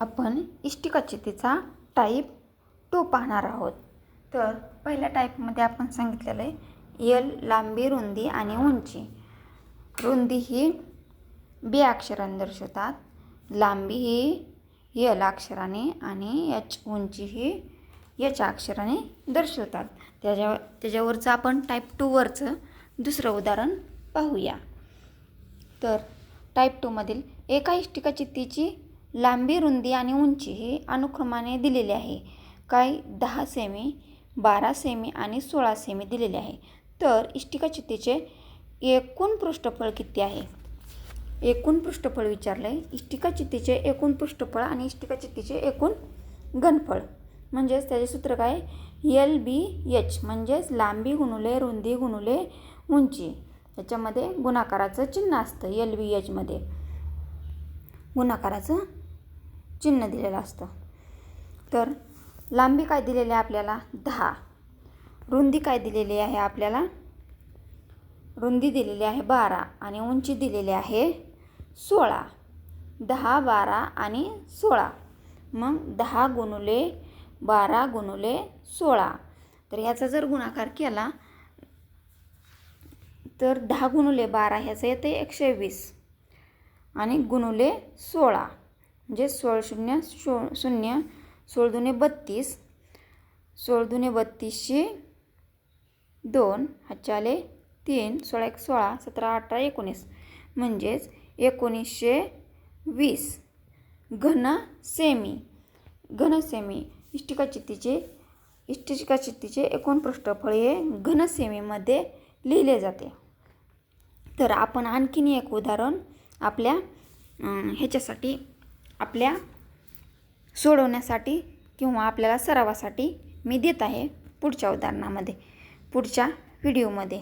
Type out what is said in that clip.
आपण इष्टिकाचित्तीचा टाईप 2 पाहणार आहोत। तर पहिल्या टाईपमध्ये आपण सांगितलेलं आहे यल लांबी, रुंदी आणि उंची। रुंदी ही बी अक्षराने दर्शवतात, लांबी ही यल अक्षराने आणि एच उंची ही एच अक्षराने दर्शवतात। त्याच्यावरचं आपण टाईप 2 वरचं दुसरं उदाहरण पाहूया। तर टाईप 2 मधील एका इष्टिकाचित्तीची लांबी, रुंदी आणि उंची ही अनुक्रमाने दिलेली आहे। काही 10 सेमी, 12 सेमी आणि 16 सेमी दिलेले आहे। तर इष्टिकाचित्तीचे एकूण पृष्ठफळ किती आहे? एकूण पृष्ठफळ विचारलंय। इष्टिकाचित्तीचे एकूण पृष्ठफळ आणि इष्टिकाचित्तीचे एकूण घनफळ म्हणजेच त्याचे सूत्र काय? LBH म्हणजेच लांबी गुणिले रुंदी गुणिले उंची। त्याच्यामध्ये गुणाकाराचं चिन्ह असतं। LBH मध्ये गुणाकाराचं चिन्ह दिलेलं असतं। तर लांबी काय दिलेली आहे आपल्याला? 10। रुंदी काय दिलेली आहे आपल्याला? रुंदी दिलेली आहे 12 आणि उंची दिलेली आहे 16। 10, 12 आणि 16 मग 10 गुणिले 12 गुणिले 16। तर ह्याचा जर गुणाकार केला तर 10 गुणिले 12 ह्याचं येते 120 आणि गुणिले 16 म्हणजे 16 शून्य 0, 16 दुने 32, 16 दुने 32 2, हातचे आले 3, 16 1 16, 17 18 19 म्हणजेच 1920 घन सेमी। घन सेमी इष्टिकाचित्तीचे एकूण पृष्ठफळ हे घन सेमीमध्ये लिहिले जाते। तर आपण आणखीन एक उदाहरण आपल्या ह्याच्यासाठी आपल्या सोडवण्यासाठी किंवा आपल्याला सरावासाठी मी देत आहे पुढच्या उदाहरणामध्ये, पुढच्या व्हिडिओमध्ये।